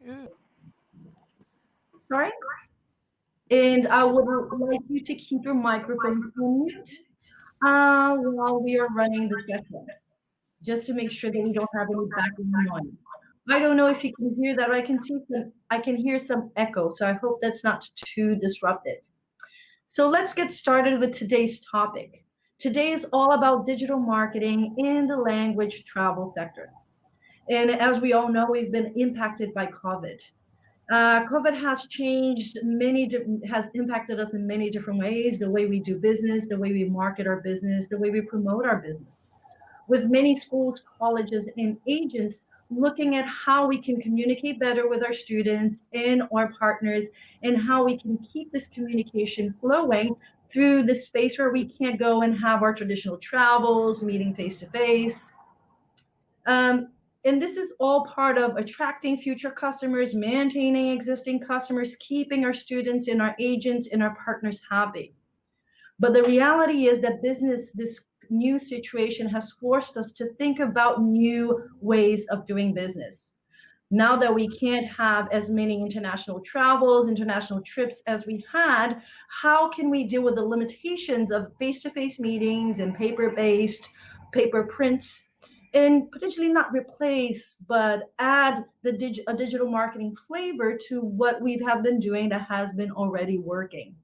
Ooh. Sorry? And I would like you to keep your microphone on mute while we are running the session, just to make sure that we don't have any background noise. I don't know if you can hear that, but I can hear some echo, so I hope that's not too disruptive. So let's get started with today's topic. Today is all about digital marketing in the language travel sector. And as we all know, we've been impacted by COVID. COVID has has impacted us in many different ways, the way we do business, the way we market our business, the way we promote our business. With many schools, colleges, and agents looking at how we can communicate better with our students and our partners, and how we can keep this communication flowing through the space where we can't go and have our traditional travels, meeting face to face. And this is all part of attracting future customers, maintaining existing customers, keeping our students and our agents and our partners happy. But the reality is that this new situation has forced us to think about new ways of doing business. Now that we can't have as many international travels, international trips as we had, how can we deal with the limitations of face-to-face meetings and paper-based paper prints, and potentially not replace, but add a digital marketing flavor to what we have been doing that has been already working?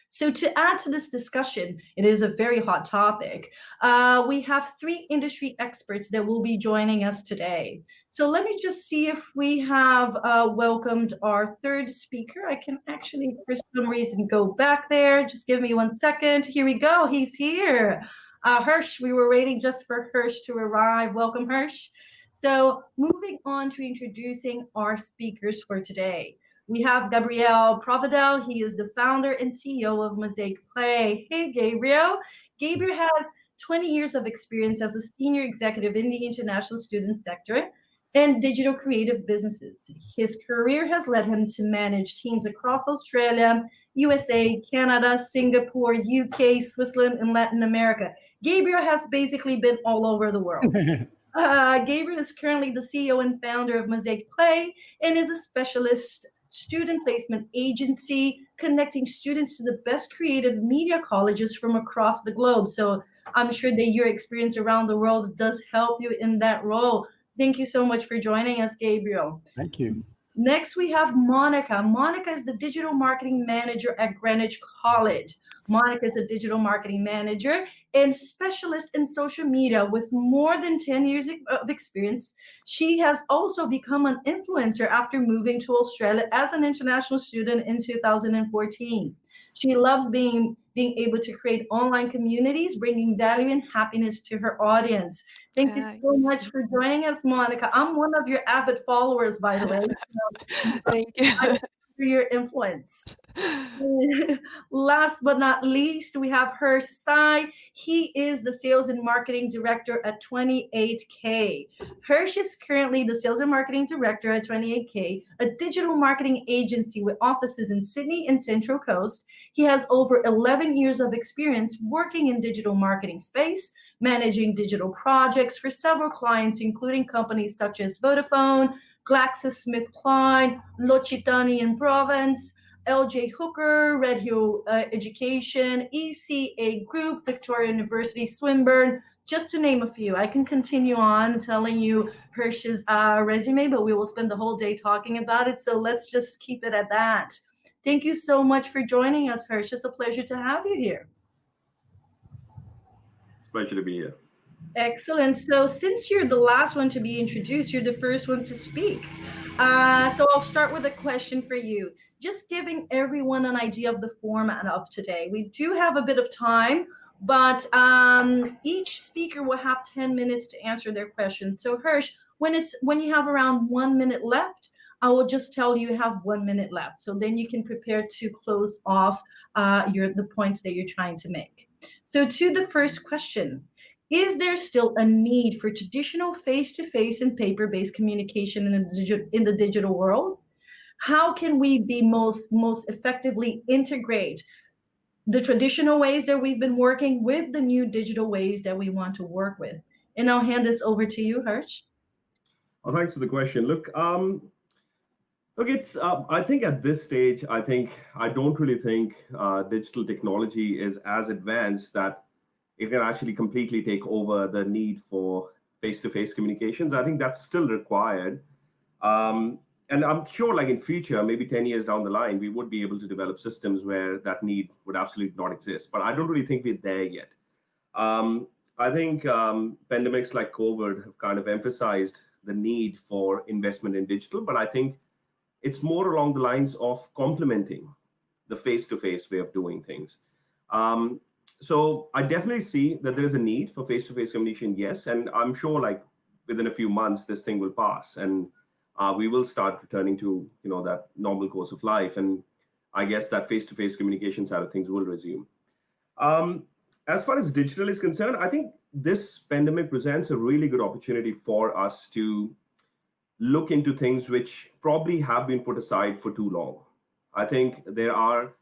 So to add to this discussion, it is a very hot topic. We have three industry experts that will be joining us today. So let me just see if we have welcomed our third speaker. I can actually, for some reason, go back there. Just give me 1 second. Here we go. He's here. Hirsch, we were waiting just for Hirsch to arrive. Welcome, Hirsch. So moving on to introducing our speakers for today. We have Gabriel Providel. He is the founder and CEO of Mozaik Play. Hey, Gabriel. Gabriel has 20 years of experience as a senior executive in the international student sector and digital creative businesses. His career has led him to manage teams across Australia, USA, Canada, Singapore, UK, Switzerland, and Latin America. Gabriel has basically been all over the world. Gabriel is currently the CEO and founder of Mozaik Play and is a specialist student placement agency connecting students to the best creative media colleges from across the globe. So I'm sure that your experience around the world does help you in that role. Thank you so much for joining us, Gabriel. Thank you. Next, we have Monica. Monica is the digital marketing manager at Greenwich College. Monica is a digital marketing manager and specialist in social media with more than 10 years of experience. She has also become an influencer after moving to Australia as an international student in 2014. She loves being able to create online communities, bringing value and happiness to her audience. Thank you so much for joining us, Monica. I'm one of your avid followers, by the way. Thank you. For your influence. Last but not least, we have Hirsch Sai. He is the sales and marketing director at 28K. Hirsch is currently the sales and marketing director at 28K, a digital marketing agency with offices in Sydney and Central Coast. He has over 11 years of experience working in digital marketing space, managing digital projects for several clients, including companies such as Vodafone, GlaxoSmithKline, L'Occitanie in Provence, LJ Hooker, Red Hill Education, ECA Group, Victoria University, Swinburne, just to name a few. I can continue on telling you Hirsch's resume, but we will spend the whole day talking about it. So let's just keep it at that. Thank you so much for joining us, Hirsch. It's a pleasure to have you here. It's a pleasure to be here. Excellent. So since you're the last one to be introduced, you're the first one to speak. So I'll start with a question for you. Just giving everyone an idea of the format of today. We do have a bit of time, but each speaker will have 10 minutes to answer their question. So Hirsch, when you have around 1 minute left, I will just tell you have 1 minute left. So then you can prepare to close off the points that you're trying to make. So to the first question, is there still a need for traditional face-to-face and paper-based communication in the digital world? How can we be most effectively integrate the traditional ways that we've been working with the new digital ways that we want to work with? And I'll hand this over to you, Hirsch. Well, thanks for the question. Look, Look, it's. I think at this stage, I don't really think digital technology is as advanced that it can actually completely take over the need for face-to-face communications. I think that's still required. And I'm sure, like in future, maybe 10 years down the line, we would be able to develop systems where that need would absolutely not exist. But I don't really think we're there yet. Um, I think pandemics like COVID have kind of emphasized the need for investment in digital, but I think it's more along the lines of complementing the face-to-face way of doing things. Um, so I definitely see that there is a need for face-to-face communication, yes, and I'm sure like within a few months this thing will pass, and we will start returning to that normal course of life, and I guess that face-to-face communication side of things will resume. Um, as far as digital is concerned, I think this pandemic presents a really good opportunity for us to look into things which probably have been put aside for too long. I think there are,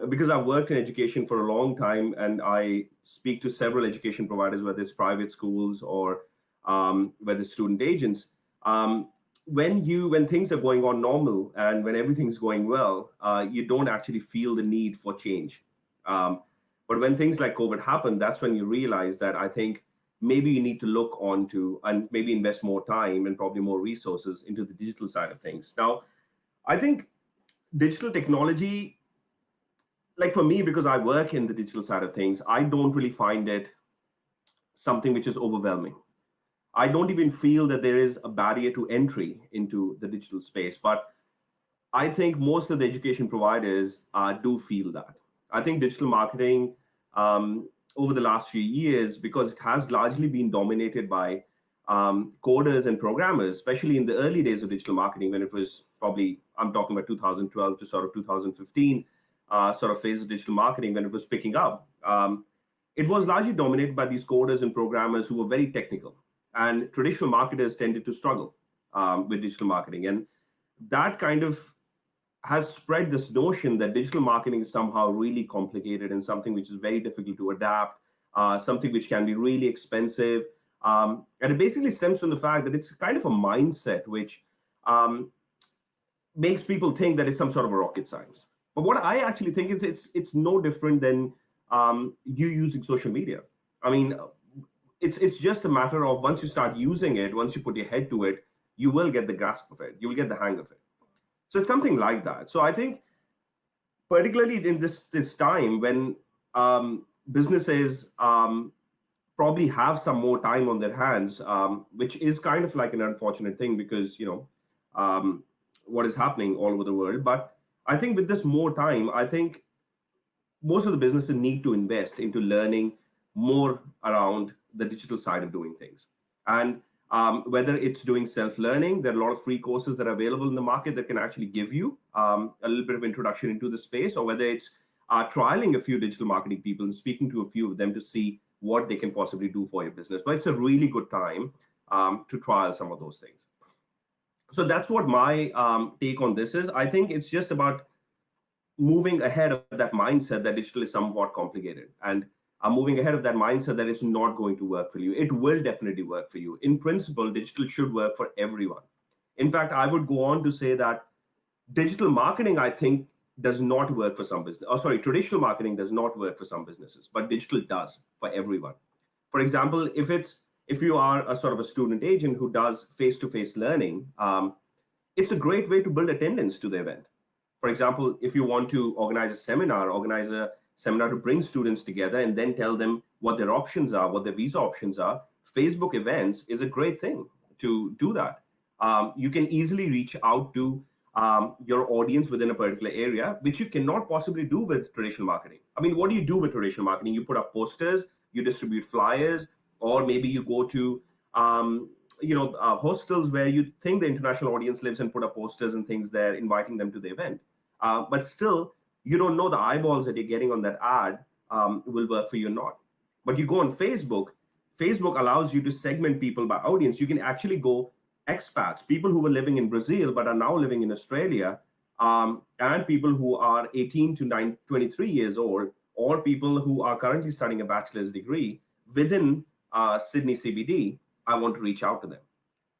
because I've worked in education for a long time and I speak to several education providers, whether it's private schools or whether it's student agents. When things are going on normal and when everything's going well, you don't actually feel the need for change. Um, but when things like COVID happen, that's when you realize that I think maybe you need to look onto and maybe invest more time and probably more resources into the digital side of things. Now, I think digital technology, like for me, because I work in the digital side of things, I don't really find it something which is overwhelming. I don't even feel that there is a barrier to entry into the digital space. But I think most of the education providers do feel that. I think digital marketing over the last few years, because it has largely been dominated by coders and programmers, especially in the early days of digital marketing, when it was probably, I'm talking about 2012 to sort of 2015, sort of phase of digital marketing when it was picking up. It was largely dominated by these coders and programmers who were very technical. And traditional marketers tended to struggle with digital marketing. And that kind of has spread this notion that digital marketing is somehow really complicated and something which is very difficult to adapt, something which can be really expensive. And it basically stems from the fact that it's kind of a mindset which um, makes people think that it's some sort of a rocket science. But what I actually think is it's no different than you using social media. I mean, it's just a matter of once you start using it, once you put your head to it, you will get the grasp of it. You will get the hang of it. So it's something like that. So I think, particularly in this time when businesses probably have some more time on their hands, which is kind of like an unfortunate thing because what is happening all over the world. But I think with this more time, I think most of the businesses need to invest into learning more around the digital side of doing things. And whether it's doing self-learning, there are a lot of free courses that are available in the market that can actually give you a little bit of introduction into the space, or whether it's trialing a few digital marketing people and speaking to a few of them to see what they can possibly do for your business. But it's a really good time to trial some of those things. So that's what my take on this is. I think it's just about moving ahead of that mindset that digital is somewhat complicated, and moving ahead of that mindset that it's not going to work for you. It will definitely work for you. In principle, digital should work for everyone. In fact, I would go on to say that digital marketing, I think, does not work for some business. Oh, sorry, traditional marketing does not work for some businesses, but digital does for everyone. For example, if you are a sort of a student agent who does face-to-face learning, it's a great way to build attendance to the event. For example, if you want to organize a seminar to bring students together and then tell them what their options are, what their visa options are, Facebook events is a great thing to do that. You can easily reach out to your audience within a particular area, which you cannot possibly do with traditional marketing. I mean, what do you do with traditional marketing? You put up posters, you distribute flyers, or maybe you go to hostels where you think the international audience lives and put up posters and things there, inviting them to the event. But still, you don't know the eyeballs that you're getting on that ad will work for you or not. But you go on Facebook, Facebook allows you to segment people by audience. You can actually go expats, people who were living in Brazil but are now living in Australia, and people who are 18 to 23 years old, or people who are currently studying a bachelor's degree within Sydney CBD. I want to reach out to them.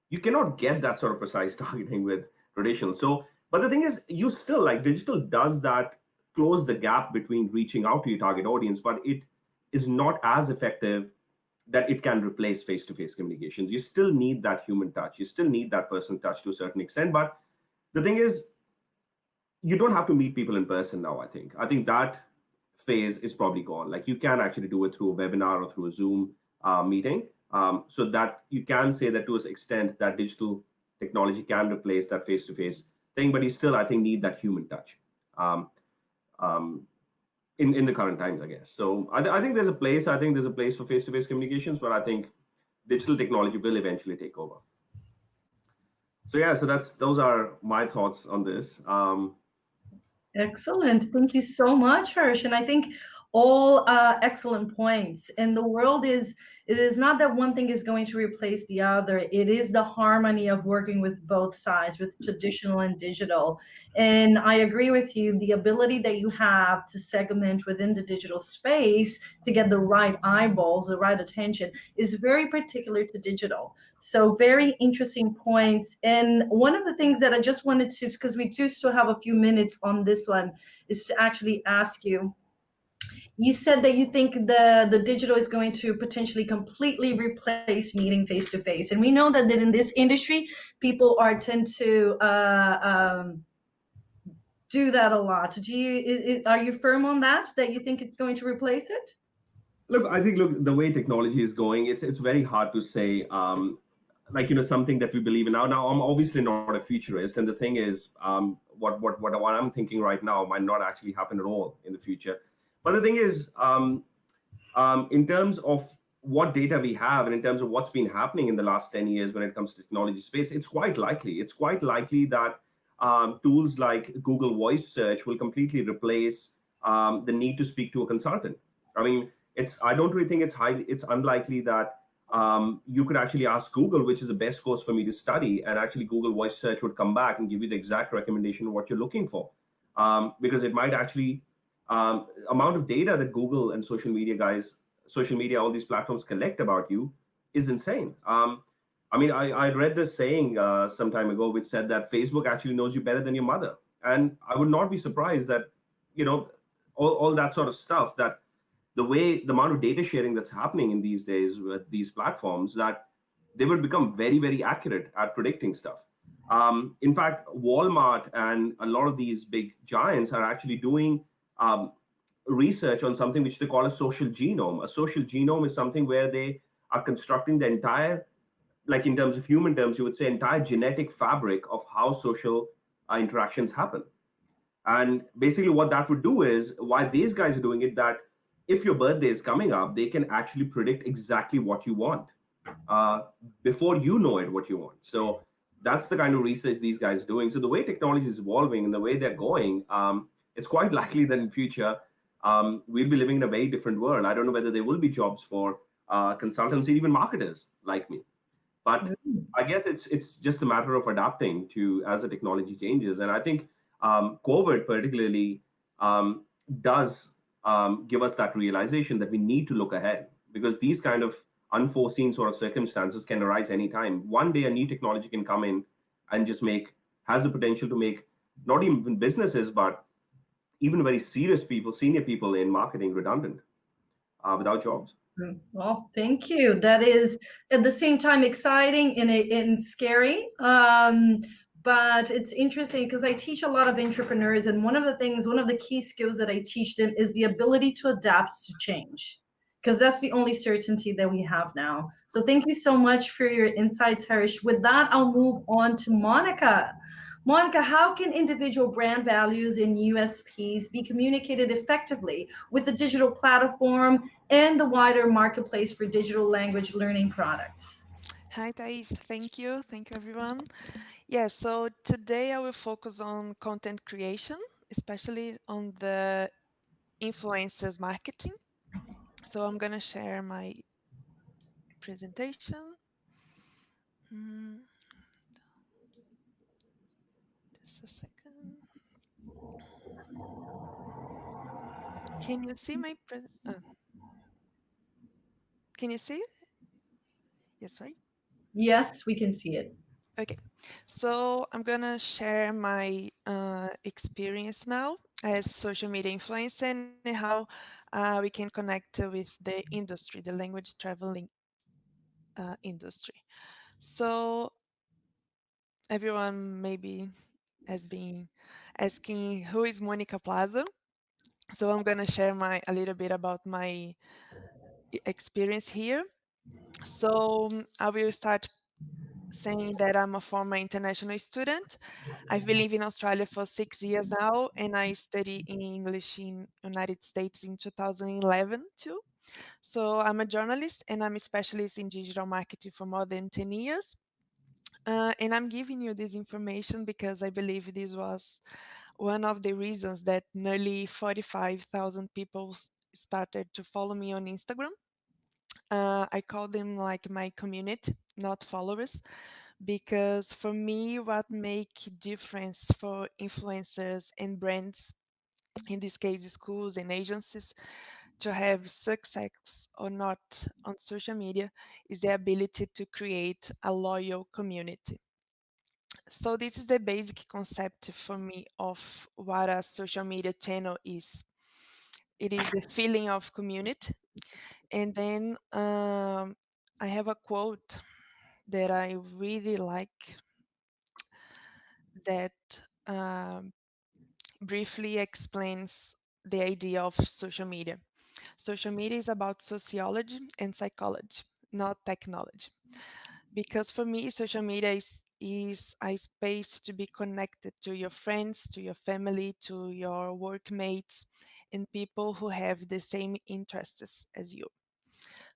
You cannot get that sort of precise targeting with traditional. So, but the thing is, you still like digital does that close the gap between reaching out to your target audience, but it is not as effective that it can replace face-to-face communications. You still need that human touch. You still need that personal touch to a certain extent. But the thing is, you don't have to meet people in person now. I think that phase is probably gone. Like you can actually do it through a webinar or through a Zoom meeting, so that you can say that to an extent that digital technology can replace that face-to-face thing, but you still, I think, need that human touch um, um, in the current times, I guess. So I think there's a place. I think there's a place for face-to-face communications, but I think digital technology will eventually take over. So yeah, so those are my thoughts on this. Excellent. Thank you so much, Harsh. And I think all excellent points. And the world it is not that one thing is going to replace the other. It is the harmony of working with both sides, with traditional and digital. And I agree with you. The ability that you have to segment within the digital space to get the right eyeballs, the right attention, is very particular to digital. So very interesting points. And one of the things that I just wanted to, because we do still have a few minutes on this one, is to actually ask you. You said that you think the digital is going to potentially completely replace meeting face to face, and we know that in this industry, people tend to do that a lot. Are you firm on that? That you think it's going to replace it? Look, I think the way technology is going, it's very hard to say. Like something that we believe in now. Now, I'm obviously not a futurist, and the thing is, what I'm thinking right now might not actually happen at all in the future. But the thing is, in terms of what data we have, and in terms of what's been happening in the last 10 years when it comes to technology space, it's quite likely. It's quite likely that tools like Google Voice Search will completely replace the need to speak to a consultant. I mean, I don't really think it's unlikely that you could actually ask Google which is the best course for me to study, and actually Google Voice Search would come back and give you the exact recommendation of what you're looking for, because it might actually amount of data that Google and social media, all these platforms collect about you is insane. I mean, I read this saying some time ago, which said that Facebook actually knows you better than your mother, and I would not be surprised that all that sort of stuff, that the amount of data sharing that's happening in these days with these platforms, that they would become very, very accurate at predicting stuff. In fact, Walmart and a lot of these big giants are actually doing research on something which they call a social genome. A social genome is something where they are constructing the entire, like in terms of human terms, you would say entire genetic fabric of how social interactions happen. And basically what that would do is, why these guys are doing it, that if your birthday is coming up, they can actually predict exactly what you want before you know it, what you want. So that's the kind of research these guys are doing. So the way technology is evolving and the way they're going, it's quite likely that in future, we'll be living in a very different world. I don't know whether there will be jobs for consultants, even marketers like me. But I guess it's just a matter of adapting to as the technology changes. And I think COVID particularly does give us that realization that we need to look ahead, because these kind of unforeseen sort of circumstances can arise anytime. One day a new technology can come in and just has the potential to make not even businesses, but even very serious people, senior people in marketing, redundant without jobs. Well, thank you. That is at the same time exciting and scary. But it's interesting because I teach a lot of entrepreneurs, and one of the key skills that I teach them is the ability to adapt to change, because that's the only certainty that we have now. So thank you so much for your insights, Harish. With that, I'll move on to Monica. Monica, how can individual brand values and USPs be communicated effectively with the digital platform and the wider marketplace for digital language learning products? Hi, Thais. Thank you. Thank you, everyone. Yeah, so today I will focus on content creation, especially on the influencers marketing. So I'm going to share my presentation. Just a second. Can you see my Can you see it? Yes, right? Yes, we can see it. Okay, so I'm gonna share my experience now as social media influencer and how we can connect with the industry, the language traveling industry. So everyone maybe has been asking who is Monica Plaza. So I'm gonna share a little bit about my experience here. So I will start saying that I'm a former international student. I've been living in Australia for 6 years now, and I study English in United States in 2011 too. So I'm a journalist and I'm a specialist in digital marketing for more than 10 years. And I'm giving you this information because I believe this was one of the reasons that nearly 45,000 people started to follow me on Instagram. I call them like my community, not followers, because for me, what make difference for influencers and brands, in this case, schools and agencies, to have success or not on social media is the ability to create a loyal community. So this is the basic concept for me of what a social media channel is. It is the feeling of community. And then I have a quote that I really like that um, briefly explains the idea of social media. Social media is about sociology and psychology, not technology. Because for me, social media is a space to be connected to your friends, to your family, to your workmates, and people who have the same interests as you.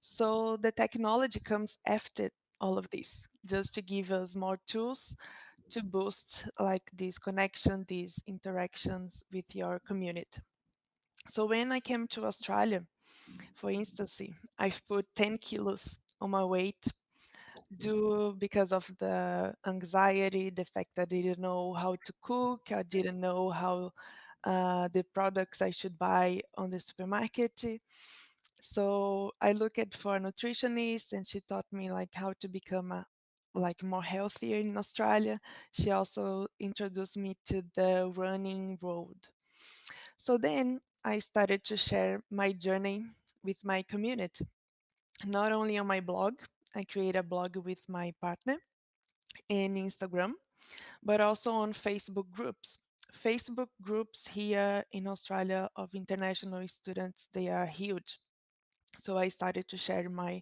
So the technology comes after all of this, just to give us more tools to boost like this connection, these interactions with your community. So when I came to Australia, for instance, I've put 10 kilos on my weight due because of the anxiety, the fact that I didn't know how to cook, I didn't know how the products I should buy on the supermarket. So I looked at for a nutritionist and she taught me like how to become like more healthier in Australia. She also introduced me to the running road. So then I started to share my journey with my community, not only on my blog. I create a blog with my partner in Instagram, but also on Facebook groups. Facebook groups here in Australia of international students, they are huge. So I started to share my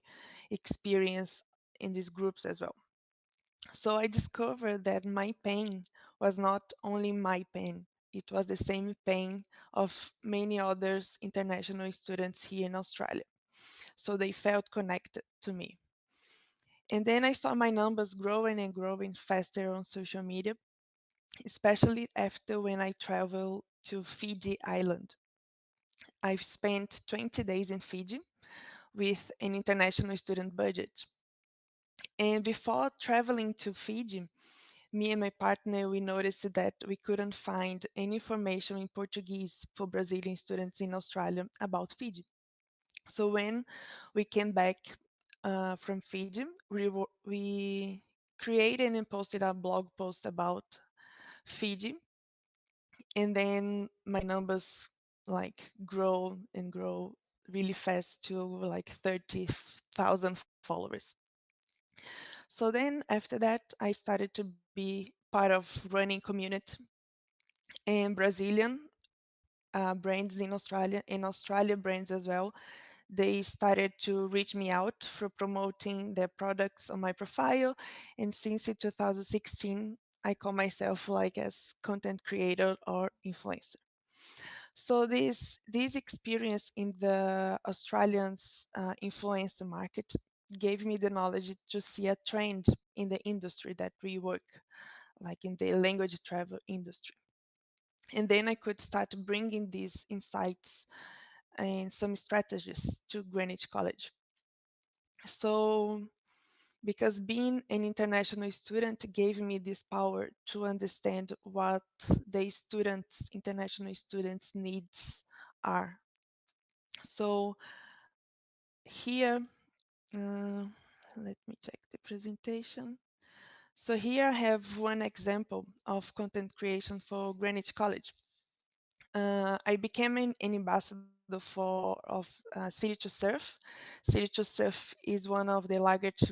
experience in these groups as well. So I discovered that my pain was not only my pain, it was the same pain of many others international students here in Australia. So they felt connected to me. And then I saw my numbers growing and growing faster on social media, especially after when I traveled to Fiji Island. I've spent 20 days in Fiji with an international student budget. And before traveling to Fiji, me and my partner, we noticed that we couldn't find any information in Portuguese for Brazilian students in Australia about Fiji. So when we came back from Fiji, we created and posted a blog post about Fiji, and then my numbers like grow and grow really fast to like 30,000 followers. So then after that, I started to be part of running community and Brazilian brands in Australia and Australia brands as well. They started to reach me out for promoting their products on my profile. And since in 2016, I call myself like as content creator or influencer. So this experience in the Australians influencer market gave me the knowledge to see a trend in the industry that we work, like in the language travel industry. And then I could start bringing these insights and some strategies to Greenwich College. So because being an international student gave me this power to understand what the students, international students' needs are. So here, let me check the presentation. So here I have one example of content creation for Greenwich College. I became an ambassador of City to Surf. City to Surf is one of the largest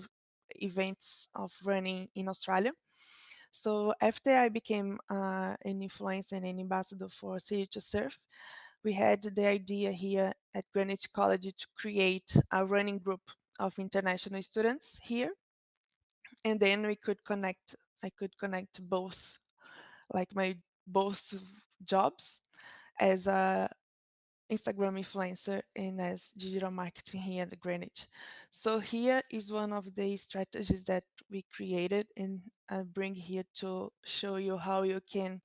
events of running in Australia. So after I became an influencer and an ambassador for City to Surf, we had the idea here at Greenwich College to create a running group of international students here, and then we could connect. I could connect both, like my both jobs as a Instagram influencer and as digital marketing here at Greenwich. So here is one of the strategies that we created, and I bring here to show you how you can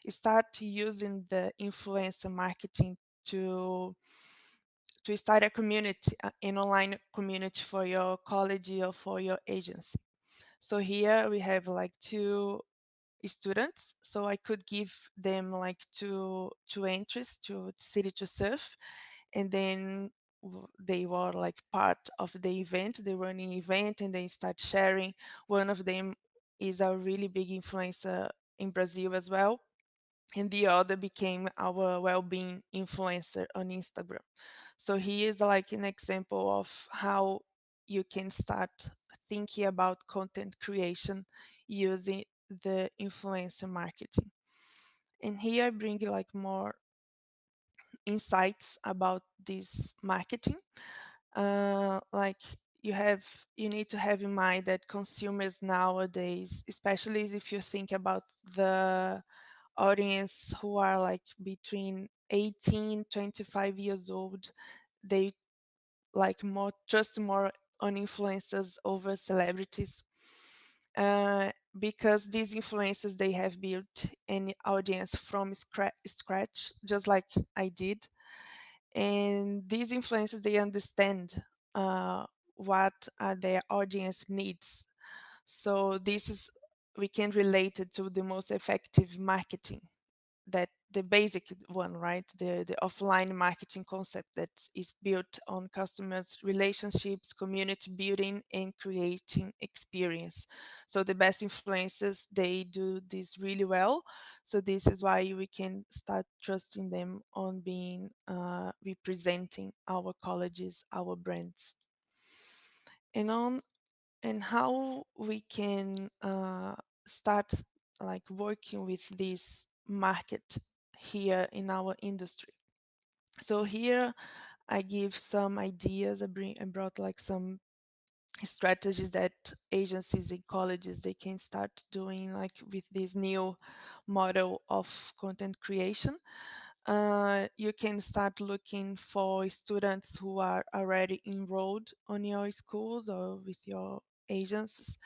start using the influencer marketing to start a community, an online community for your college or for your agency. So here we have like two students, so I could give them like two entries to City to Surf, and then they were like part of the event, the running event, and they start sharing. One of them is a really big influencer in Brazil as well, and the other became our well-being influencer on Instagram. So he is like an example of how you can start thinking about content creation using the influencer marketing. And here I bring like more insights about this marketing. Like you need to have in mind that consumers nowadays, especially if you think about the audience who are like between 18 25 years old, they like more trust more on influencers over celebrities, because these influencers they have built an audience from scratch, just like I did. And these influencers they understand what are their audience needs. So this is, we can relate it to the most effective marketing, that the basic one, right? The offline marketing concept that is built on customers relationships, community building, and creating experience. So the best influencers they do this really well. So this is why we can start trusting them on being representing our colleges, our brands. And how we can start like working with this market here in our industry. So here I give some ideas. I brought like some strategies that agencies and colleges they can start doing like with this new model of content creation. You can start looking for students who are already enrolled on your schools or with your agencies.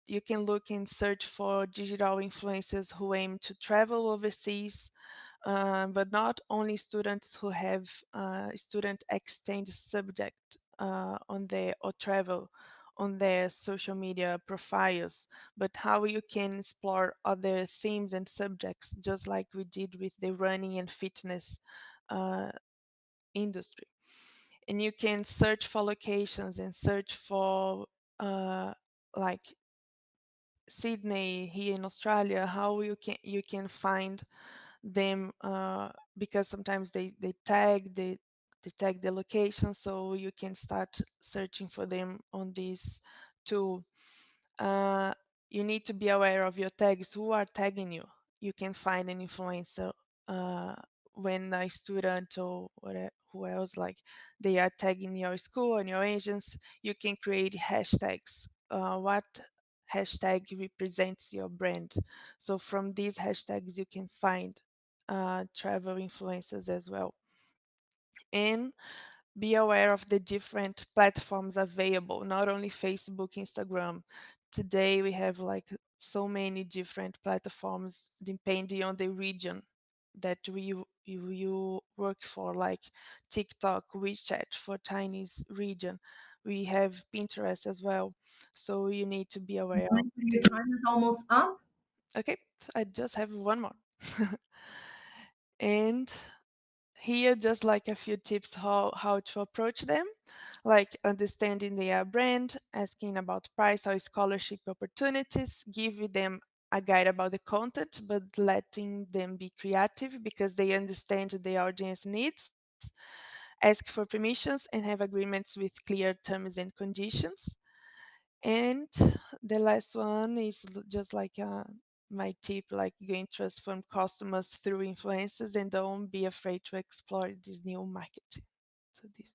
You can look and search for digital influencers who aim to travel overseas, but not only students who have student exchange subject on their or travel on their social media profiles, but how you can explore other themes and subjects, just like we did with the running and fitness uh, industry. And you can search for locations and search for uh, like Sydney here in Australia, how you can find them, because sometimes they tag they tag the location, so you can start searching for them on this tool. uh, you need to be aware of your tags, who are tagging you. You can find an influencer uh, when a student or who else like they are tagging your school and your agents. You can create hashtags. What hashtag represents your brand? So from these hashtags you can find travel influencers as well. And be aware of the different platforms available, not only Facebook, Instagram. Today we have like so many different platforms depending on the region that you work for, like TikTok, WeChat for Chinese region. We have Pinterest as well. So you need to be aware of. Your time is almost up. Okay, I just have one more. And here just like a few tips how to approach them. like understanding their brand, asking about price or scholarship opportunities, giving them a guide about the content, but letting them be creative because they understand the audience needs, ask for permissions and have agreements with clear terms and conditions. And the last one is just like my tip, like gain trust from customers through influencers and don't be afraid to explore this new marketing. So this,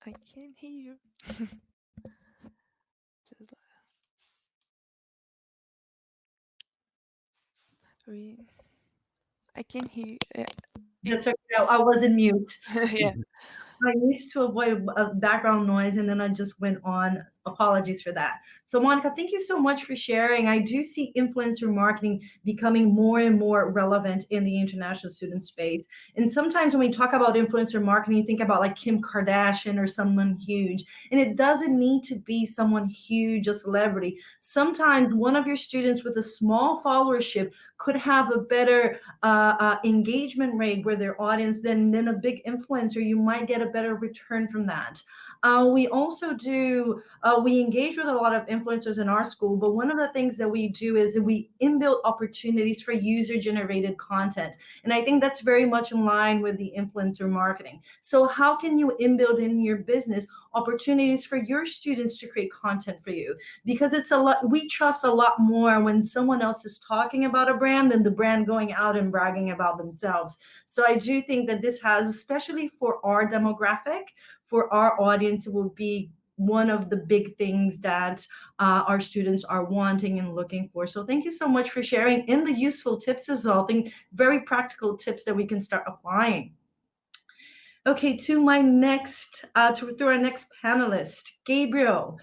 I can hear you. Just I can hear you. That's okay. I was in mute. Yeah. I used to avoid background noise and then I just went on. Apologies for that. So, Monica, thank you so much for sharing. I do see influencer marketing becoming more and more relevant in the international student space. And sometimes when we talk about influencer marketing, you think about like Kim Kardashian or someone huge. And it doesn't need to be someone huge, a celebrity. Sometimes one of your students with a small followership could have a better engagement rate with their audience than a big influencer. You might get a better return from that. We also do, we engage with a lot of influencers in our school, but one of the things that we do is we inbuilt opportunities for user-generated content. And I think that's very much in line with the influencer marketing. So how can you inbuild in your business opportunities for your students to create content for you? Because it's a lot, we trust a lot more when someone else is talking about a brand than the brand going out and bragging about themselves. So I do think that this has, especially for our demographic, for our audience, it will be one of the big things that our students are wanting and looking for. So thank you so much for sharing and the useful tips as well. I think very practical tips that we can start applying. Okay, to my next, through our next panelist, Gabriel.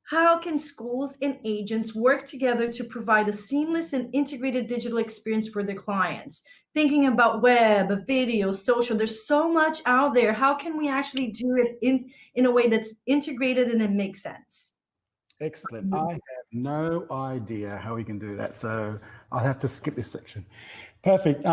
How can schools and agents work together to provide a seamless and integrated digital experience for their clients? Thinking about web, video, social, there's so much out there. How can we actually do it in a way that's integrated and it makes sense? Excellent. I have no idea how we can do that, so I'll have to skip this section. Perfect.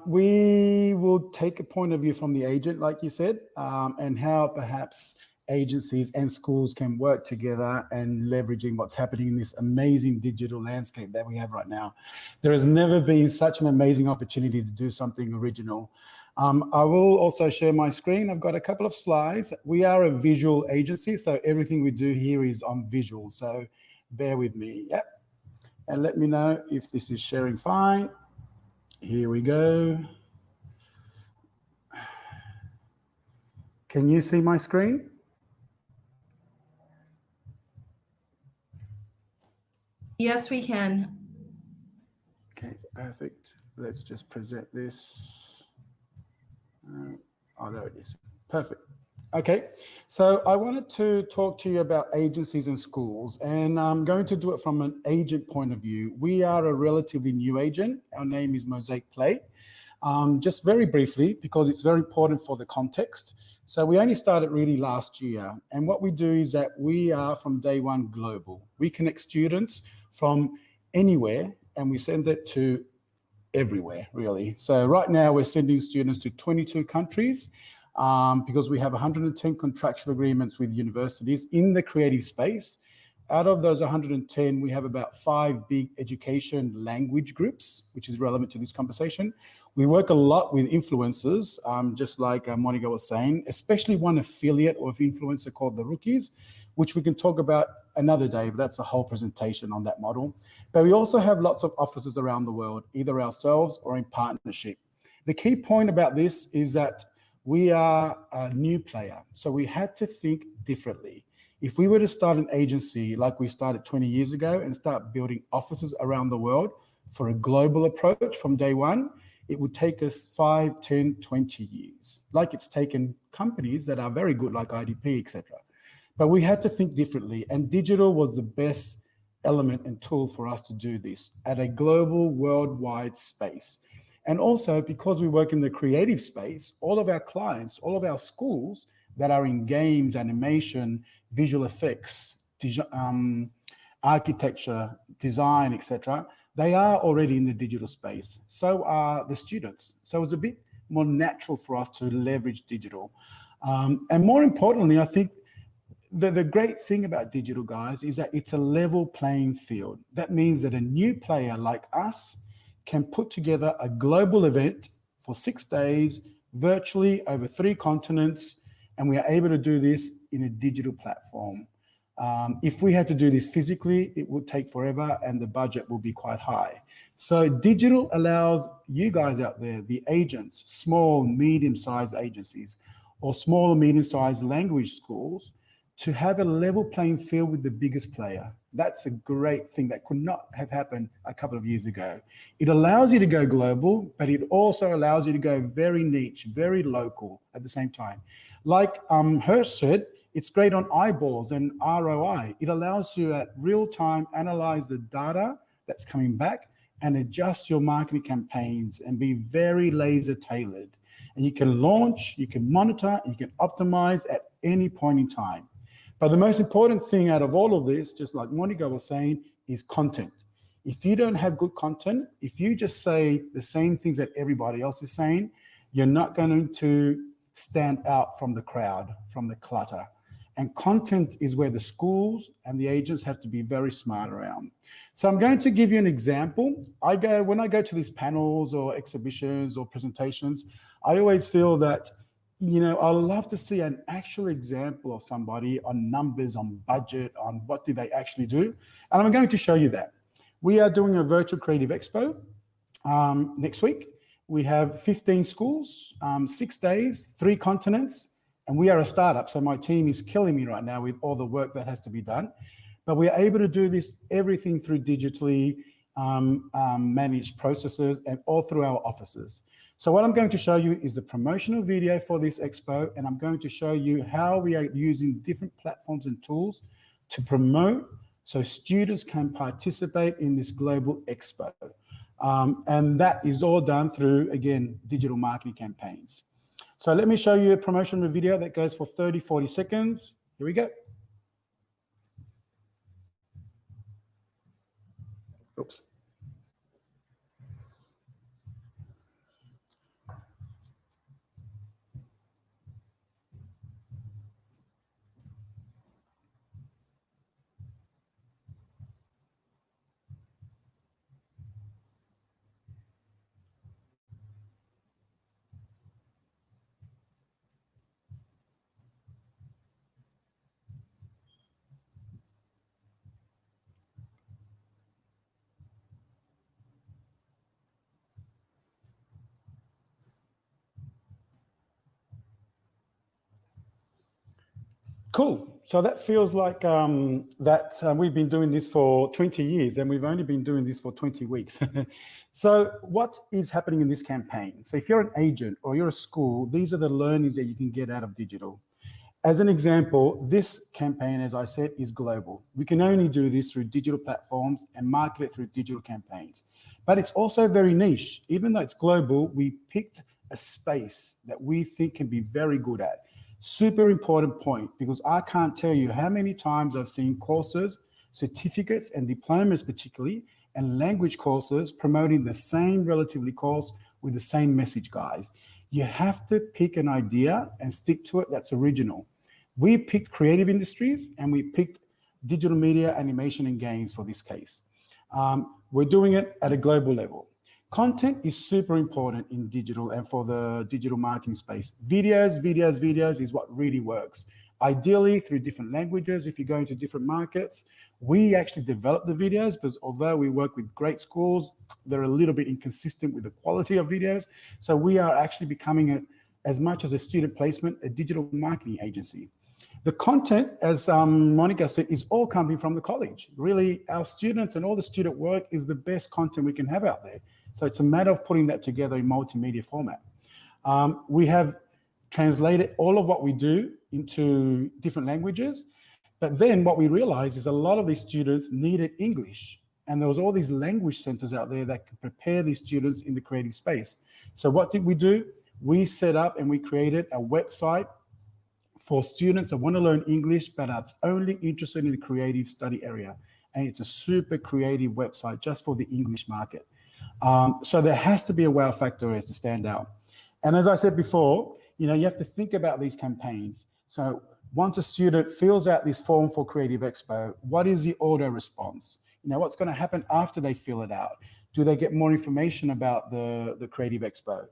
We will take a point of view from the agent, like you said, and how perhaps agencies and schools can work together and leveraging what's happening in this amazing digital landscape that we have right now. There has never been such an amazing opportunity to do something original. I will also share my screen. I've got a couple of slides. We are a visual agency, so everything we do here is on visual, so bear with me. Yep. And let me know if this is sharing fine. Here we go. Can you see my screen? Yes, we can. Okay, perfect. Let's just present this. Oh, there it is. Perfect. Okay, so I wanted to talk to you about agencies and schools, and I'm going to do it from an agent point of view. We are a relatively new agent. Our name is Mozaik Play. Just very briefly, because it's very important for the context. So we only started really last year, and what we do is that we are from day one global. We connect students from anywhere, and we send it to everywhere, really. So right now we're sending students to 22 countries because we have 110 contractual agreements with universities in the creative space. Out of those 110, we have about 5 big education language groups, which is relevant to this conversation. We work a lot with influencers, just like Monica was saying, especially one affiliate or influencer called The Rookies, which we can talk about another day, but that's a whole presentation on that model. But we also have lots of offices around the world, either ourselves or in partnership. The key point about this is that we are a new player, so we had to think differently. If we were to start an agency like we started 20 years ago and start building offices around the world for a global approach from day one, it would take us 5, 10, 20 years, like it's taken companies that are very good like IDP, etc. But we had to think differently, and digital was the best element and tool for us to do this at a global, worldwide space. And also because we work in the creative space, all of our clients, all of our schools that are in games, animation, visual effects, architecture, design, etc., they are already in the digital space. So are the students. So it's a bit more natural for us to leverage digital. And more importantly, I think the great thing about digital, guys, is that it's a level playing field. That means that a new player like us can put together a global event for 6 days, virtually over 3 continents, and we are able to do this in a digital platform. If we had to do this physically, it would take forever and the budget will be quite high. So digital allows you guys out there, the agents, small, medium-sized agencies, or small, medium-sized language schools, to have a level playing field with the biggest player. That's a great thing that could not have happened a couple of years ago. It allows you to go global, but it also allows you to go very niche, very local at the same time. Like Hirsch said, it's great on eyeballs and ROI. It allows you at real time analyze the data that's coming back and adjust your marketing campaigns and be very laser tailored. And you can launch, you can monitor, you can optimize at any point in time. But the most important thing out of all of this, just like Monica was saying, is content. If you don't have good content, if you just say the same things that everybody else is saying, you're not going to stand out from the crowd, from the clutter. And content is where the schools and the agents have to be very smart around. So I'm going to give you an example. When I go to these panels or exhibitions or presentations, I always feel that, I love to see an actual example of somebody on numbers, on budget, on what do they actually do. And I'm going to show you that. We are doing a virtual creative expo next week. We have 15 schools, 6 days, 3 continents, and we are a startup. So my team is killing me right now with all the work that has to be done. But we are able to do this, everything through digitally managed processes and all through our offices. So what I'm going to show you is the promotional video for this expo, and I'm going to show you how we are using different platforms and tools to promote so students can participate in this global expo. And that is all done through, again, digital marketing campaigns. So let me show you a promotional video that goes for 30, 40 seconds. Here we go. Oops. Cool. So that feels like we've been doing this for 20 years and we've only been doing this for 20 weeks. So what is happening in this campaign? So if you're an agent or you're a school, these are the learnings that you can get out of digital. As an example, this campaign, as I said, is global. We can only do this through digital platforms and market it through digital campaigns. But it's also very niche. Even though it's global, we picked a space that we think can be very good at. Super important point, because I can't tell you how many times I've seen courses, certificates and diplomas particularly, and language courses promoting the same relatively course with the same message, guys. You have to pick an idea and stick to it that's original. We picked creative industries and we picked digital media, animation and games for this case. We're doing it at a global level. Content is super important in digital and for the digital marketing space. Videos is what really works. Ideally through different languages, if you go into different markets. We actually develop the videos because although we work with great schools, they're a little bit inconsistent with the quality of videos. So we are actually becoming, as much as a student placement, a digital marketing agency. The content, as Monica said, is all coming from the college. Really, our students and all the student work is the best content we can have out there. So it's a matter of putting that together in multimedia format. We have translated all of what we do into different languages, but then what we realized is a lot of these students needed English, and there was all these language centers out there that could prepare these students in the creative space. So what did we do? We set up and we created a website for students that want to learn English, but are only interested in the creative study area. And it's a super creative website just for the English market. So there has to be a wow factor as to stand out. And as I said before, you have to think about these campaigns. So once a student fills out this form for Creative Expo, what is the auto response? What's going to happen after they fill it out? Do they get more information about the Creative Expo?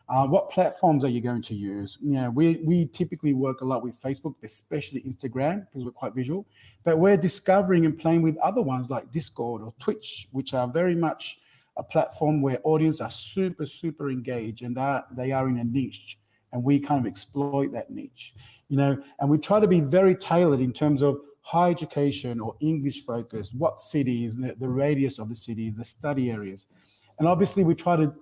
What platforms are you going to use? We typically work a lot with Facebook, especially Instagram, because we're quite visual, but we're discovering and playing with other ones like Discord or Twitch, which are very much a platform where audience are super, super engaged, and they are in a niche, and we kind of exploit that niche, and we try to be very tailored in terms of high education or English focus, what cities, the radius of the city, the study areas. And obviously we try to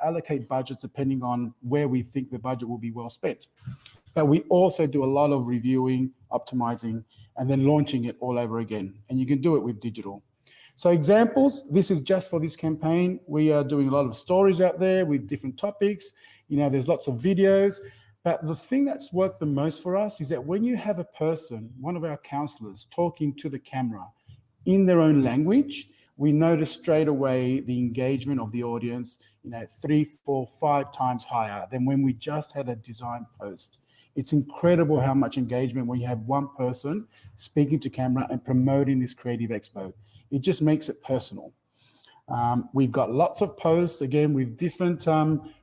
allocate budgets depending on where we think the budget will be well spent. But we also do a lot of reviewing, optimizing, and then launching it all over again. And you can do it with digital. So examples, this is just for this campaign. We are doing a lot of stories out there with different topics. There's lots of videos. But the thing that's worked the most for us is that when you have a person, one of our counselors, talking to the camera in their own language, we notice straight away the engagement of the audience, 3, 4, 5 times higher than when we just had a design post. It's incredible how much engagement when you have one person speaking to camera and promoting this Creative Expo. It just makes it personal. We've got lots of posts, again, with different,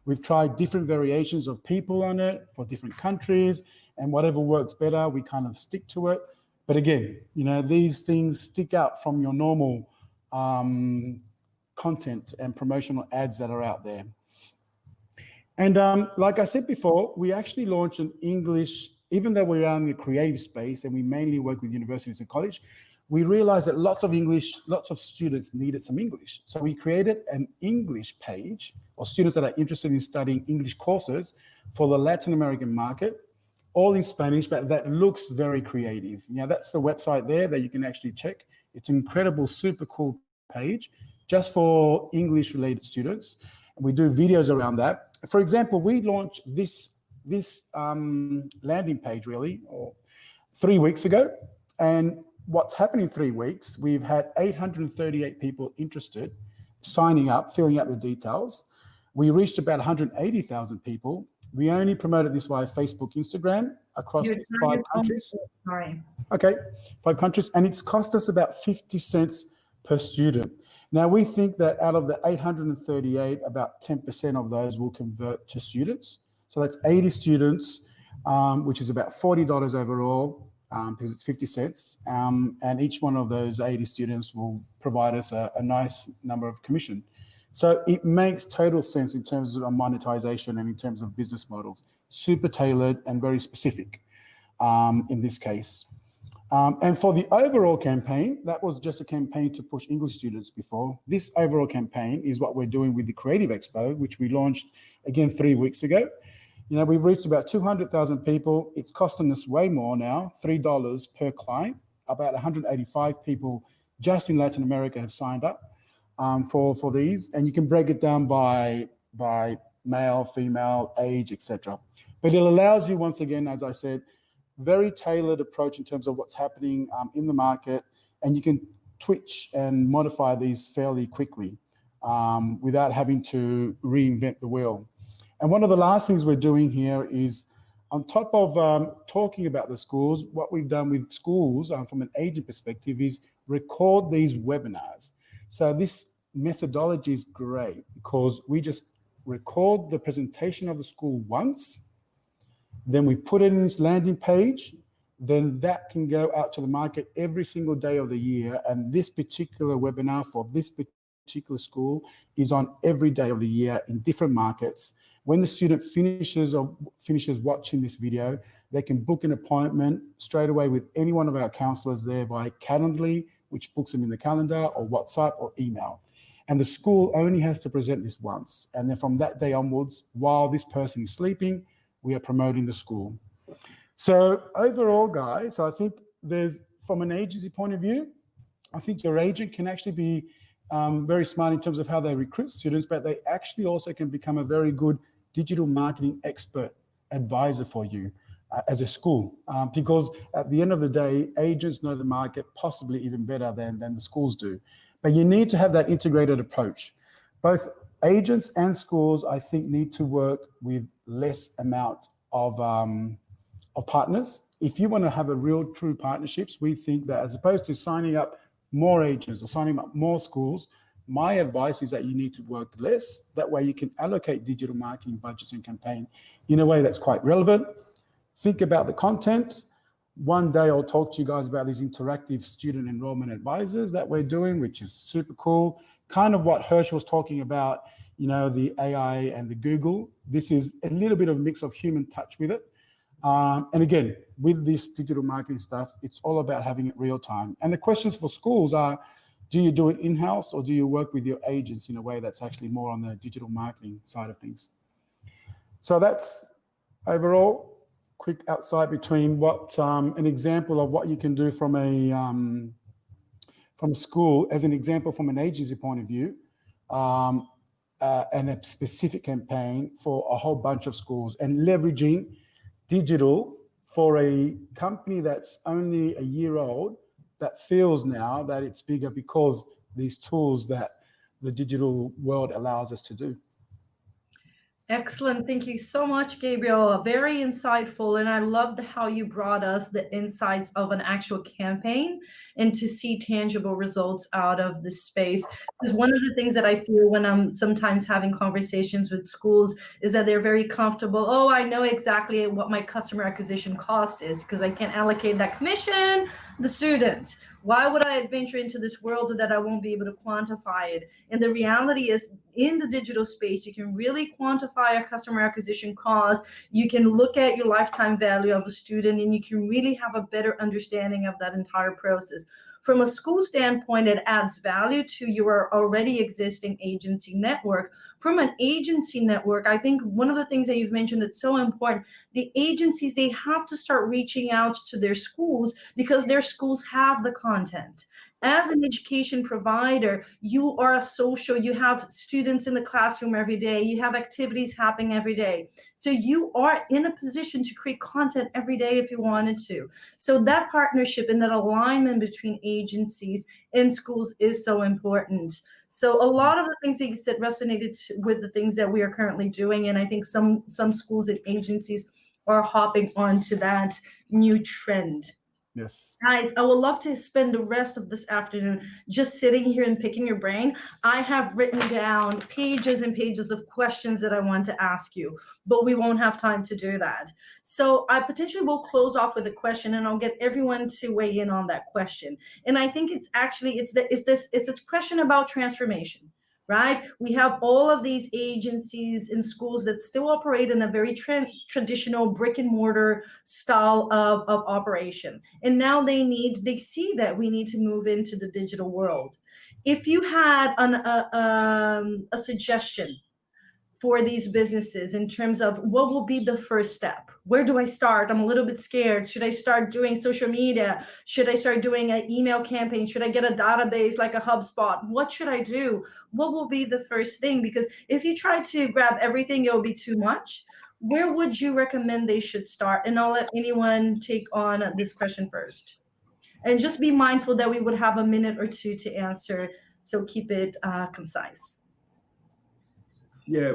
we've tried different variations of people on it for different countries, and whatever works better, we kind of stick to it. But again, these things stick out from your normal content and promotional ads that are out there. And like I said before, we actually launched an English, even though we're in the creative space and we mainly work with universities and college, we realized that lots of students needed some English. So we created an English page for students that are interested in studying English courses for the Latin American market, all in Spanish, but that looks very creative. That's the website there that you can actually check. It's an incredible, super cool page just for English related students. And we do videos around that. For example, we launched this landing page really 3 weeks ago. And what's happened in 3 weeks, we've had 838 people interested, signing up, filling out the details. We reached about 180,000 people. We only promoted this via Facebook, Instagram across 5 countries. Sorry. Okay, 5 countries, and it's cost us about 50 cents per student. Now, we think that out of the 838, about 10% of those will convert to students. So that's 80 students, which is about $40 overall, because it's 50 cents. And each one of those 80 students will provide us a nice number of commission. So it makes total sense in terms of monetization and in terms of business models. Super tailored and very specific in this case. And for the overall campaign, that was just a campaign to push English students before. This overall campaign is what we're doing with the Creative Expo, which we launched again 3 weeks ago. We've reached about 200,000 people. It's costing us way more now, $3 per client. About 185 people just in Latin America have signed up for these. And you can break it down by male, female, age, etc. But it allows you, once again, as I said, very tailored approach in terms of what's happening in the market, and you can twitch and modify these fairly quickly without having to reinvent the wheel. And one of the last things we're doing here is, on top of talking about the schools, what we've done with schools from an agent perspective is record these webinars. So this methodology is great because we just record the presentation of the school once, then we put it in this landing page, then that can go out to the market every single day of the year. And this particular webinar for this particular school is on every day of the year in different markets. When the student finishes watching this video, they can book an appointment straight away with any one of our counselors there via Calendly, which books them in the calendar, or WhatsApp or email. And the school only has to present this once. And then from that day onwards, while this person is sleeping, we are promoting the school. So overall, guys, I think from an agency point of view, I think your agent can actually be very smart in terms of how they recruit students, but they actually also can become a very good digital marketing expert advisor for you as a school. Because at the end of the day, agents know the market possibly even better than the schools do. But you need to have that integrated approach, both agents and schools, I think, need to work with less amount of partners. If you want to have a real true partnerships, we think that as opposed to signing up more agents or signing up more schools, my advice is that you need to work less. That way you can allocate digital marketing budgets and campaign in a way that's quite relevant. Think about the content. One day I'll talk to you guys about these interactive student enrollment advisors that we're doing, which is super cool. Kind of what Hirsch was talking about, you know, the AI and the Google. This is a little bit of a mix of human touch with it. And again, with this digital marketing stuff, it's all about having it real time. And the questions for schools are, do you do it in-house or do you work with your agents in a way that's actually more on the digital marketing side of things? So that's overall quick outside between what an example of what you can do from a school as an example from an agency point of view, and a specific campaign for a whole bunch of schools, and leveraging digital for a company that's only a year old that feels now that it's bigger because these tools that the digital world allows us to do. Excellent. Thank you so much, Gabriel. Very insightful. And I loved how you brought us the insights of an actual campaign and to see tangible results out of this space. Because one of the things that I feel when I'm sometimes having conversations with schools is that they're very comfortable. Oh, I know exactly what my customer acquisition cost is because I can't allocate that commission, the student. Why would I adventure into this world that I won't be able to quantify it? And the reality is, in the digital space, you can really quantify a customer acquisition cost. You can look at your lifetime value of a student, and you can really have a better understanding of that entire process. From a school standpoint, it adds value to your already existing agency network. From an agency network, I think one of the things that you've mentioned that's so important, the agencies, they have to start reaching out to their schools because their schools have the content. As an education provider, you are a social, you have students in the classroom every day, you have activities happening every day. So you are in a position to create content every day if you wanted to. So that partnership and that alignment between agencies and schools is so important. So a lot of the things that you said resonated with the things that we are currently doing. And I think some schools and agencies are hopping onto that new trend. Yes. Guys, I would love to spend the rest of this afternoon just sitting here and picking your brain. I have written down pages and pages of questions that I want to ask you, but we won't have time to do that. So I potentially will close off with a question, and I'll get everyone to weigh in on that question. And I think it's a question about transformation. Right? We have all of these agencies and schools that still operate in a very traditional brick and mortar style of operation. And now they see that we need to move into the digital world. If you had a suggestion for these businesses in terms of what will be the first step? Where do I start? I'm a little bit scared. Should I start doing social media? Should I start doing an email campaign? Should I get a database like a HubSpot? What should I do? What will be the first thing? Because if you try to grab everything, it will be too much. Where would you recommend they should start? And I'll let anyone take on this question first. And just be mindful that we would have a minute or two to answer. So keep it concise. Yeah.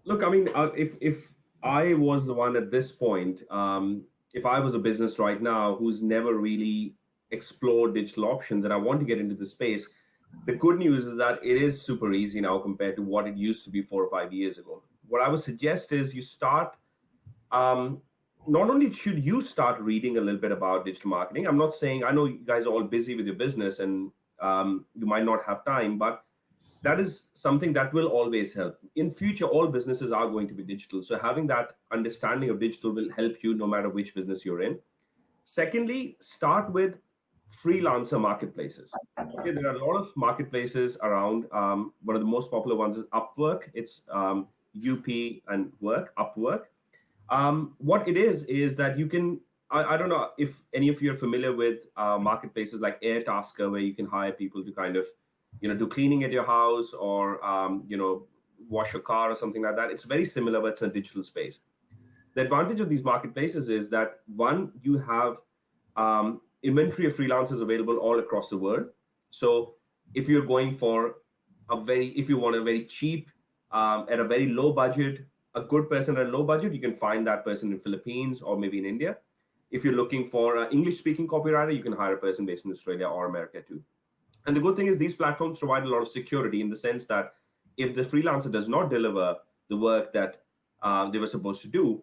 Look, I mean, if I was the one at this point, if I was a business right now who's never really explored digital options and I want to get into the space, the good news is that it is super easy now compared to what it used to be 4 or 5 years ago. What I would suggest is you start, not only should you start reading a little bit about digital marketing. I'm not saying, I know you guys are all busy with your business and you might not have time, but that is something that will always help. In future, all businesses are going to be digital. So having that understanding of digital will help you no matter which business you're in. Secondly, start with freelancer marketplaces. Okay, there are a lot of marketplaces around. One of the most popular ones is Upwork. It's UP and Upwork. What it is that you can, I don't know if any of you are familiar with marketplaces like Airtasker, where you can hire people to kind of do cleaning at your house or, wash your car or something like that. It's very similar, but it's a digital space. The advantage of these marketplaces is that, one, you have inventory of freelancers available all across the world. So if you're going for if you want a very cheap, at a very low budget, a good person at a low budget, you can find that person in Philippines or maybe in India. If you're looking for an English-speaking copywriter, you can hire a person based in Australia or America too. And the good thing is these platforms provide a lot of security in the sense that if the freelancer does not deliver the work that they were supposed to do,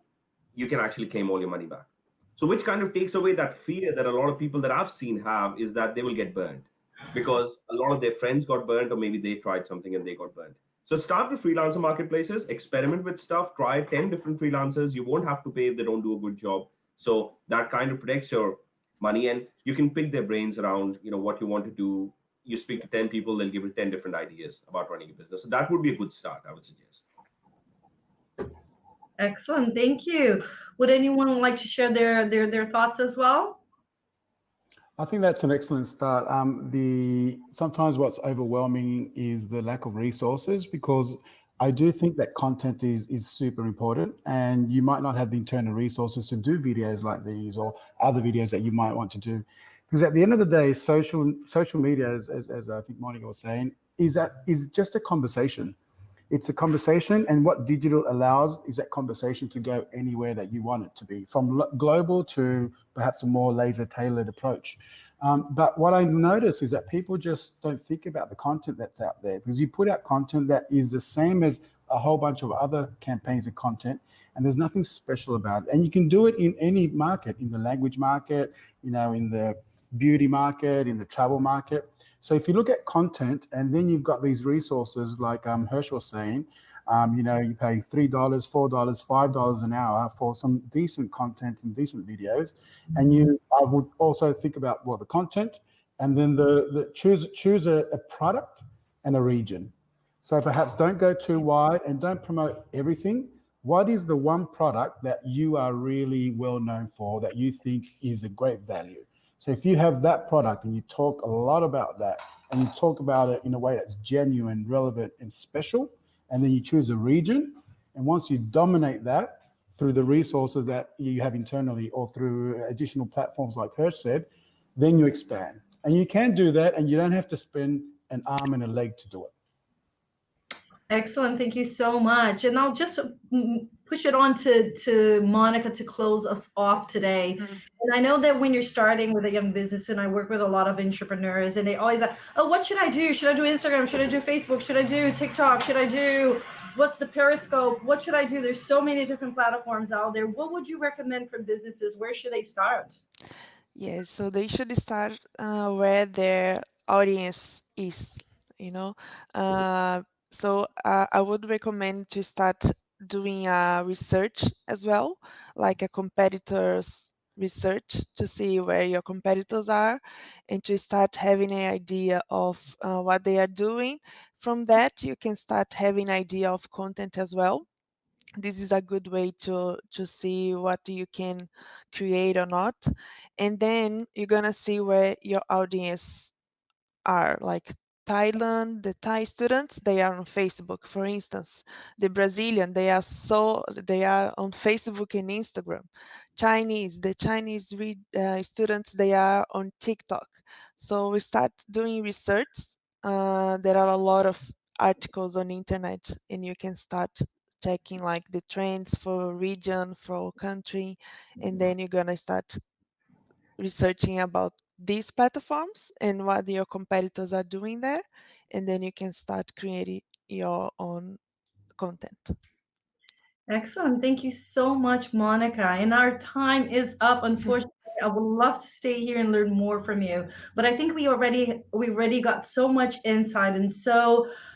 you can actually claim all your money back. So which kind of takes away that fear that a lot of people that I've seen have, is that they will get burned because a lot of their friends got burned, or maybe they tried something and they got burned. So start with freelancer marketplaces, experiment with stuff, try 10 different freelancers. You won't have to pay if they don't do a good job. So that kind of protects your money, and you can pick their brains around, what you want to do. You speak to 10 people, they'll give you 10 different ideas about running a business. So that would be a good start, I would suggest. Excellent, thank you. Would anyone like to share their thoughts as well? I think that's an excellent start. Sometimes what's overwhelming is the lack of resources, because I do think that content is super important, and you might not have the internal resources to do videos like these or other videos that you might want to do. Because at the end of the day, social media, as I think Monica was saying, is just a conversation. It's a conversation, and what digital allows is that conversation to go anywhere that you want it to be, from global to perhaps a more laser-tailored approach. But what I notice is that people just don't think about the content that's out there, because you put out content that is the same as a whole bunch of other campaigns of content, and there's nothing special about it. And you can do it in any market, in the language market, in the beauty market, in the travel market. So if you look at content, and then you've got these resources like Hirsch was saying, you pay $3, $4, $5 an hour for some decent content and decent videos. And I would also think about, the content, and then choose a product and a region. So perhaps don't go too wide and don't promote everything. What is the one product that you are really well known for, that you think is a great value? So if you have that product and you talk a lot about that, and you talk about it in a way that's genuine, relevant, and special, and then you choose a region, and once you dominate that through the resources that you have internally or through additional platforms like Hirsch said, then you expand. And you can do that, and you don't have to spend an arm and a leg to do it. Excellent, thank you so much. And I'll just push it on to Monica to close us off today. Mm-hmm. And I know that when you're starting with a young business, and I work with a lot of entrepreneurs, and they always like, oh, what should I do? Should I do Instagram? Should I do Facebook? Should I do TikTok? What's the Periscope? What should I do? There's so many different platforms out there. What would you recommend for businesses? Where should they start? Yeah, so they should start where their audience is, So I would recommend to start doing research as well, like a competitor's research, to see where your competitors are, and to start having an idea of what they are doing. From that, you can start having an idea of content as well. This is a good way to see what you can create or not. And then you're gonna see where your audience are, like Thailand, the Thai students, they are on Facebook, for instance. The Brazilian, they are on Facebook and Instagram. The Chinese students, they are on TikTok. So we start doing research. There are a lot of articles on internet, and you can start checking like the trends for region, for country, and then you're gonna start researching about these platforms and what your competitors are doing there, and then you can start creating your own content. Excellent. Thank you so much, Monica. And our time is up, unfortunately. I would love to stay here and learn more from you, but I think we already got so much insight and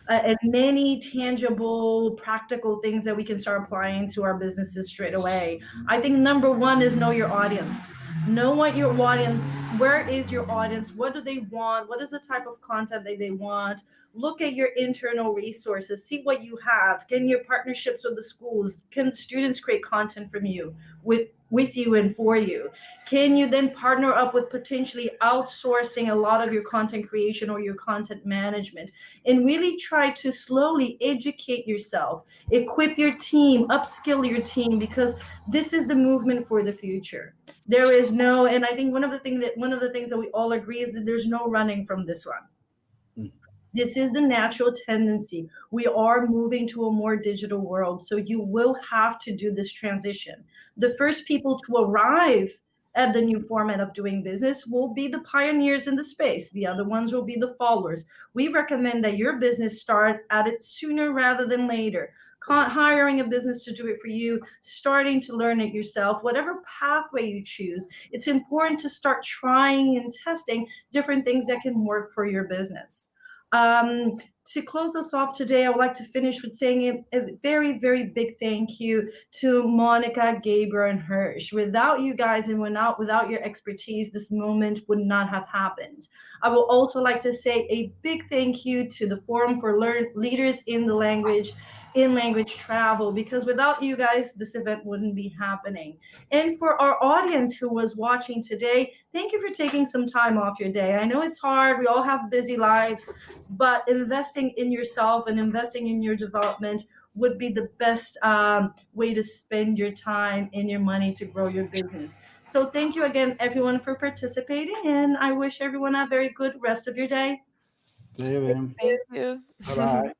and many tangible, practical things that we can start applying to our businesses straight away. I think number one is know your audience. Know what your audience, where is your audience? What do they want? What is the type of content that they want? Look at your internal resources, see what you have. Can your partnerships with the schools, can students create content from you with you and for you? Can you then partner up with potentially outsourcing a lot of your content creation or your content management, and really try to slowly educate yourself, equip your team, upskill your team, because this is the movement for the future. There is no, and I think one of the things that we all agree is that there's no running from this one. This is the natural tendency. We are moving to a more digital world, so you will have to do this transition. The first people to arrive at the new format of doing business will be the pioneers in the space. The other ones will be the followers. We recommend that your business start at it sooner rather than later. Hiring a business to do it for you, starting to learn it yourself, whatever pathway you choose, it's important to start trying and testing different things that can work for your business. To close us off today, I would like to finish with saying a very, very big thank you to Monica, Gabriel, and Hirsch. Without you guys and without your expertise, this moment would not have happened. I would also like to say a big thank you to the Forum for Leaders in the Language, in Language Travel, because without you guys, this event wouldn't be happening. And for our audience who was watching today, thank you for taking some time off your day. I know it's hard. We all have busy lives, but investing in yourself and investing in your development would be the best way to spend your time and your money to grow your business. So thank you again, everyone, for participating, and I wish everyone a very good rest of your day. See you then. Thank you. Bye-bye.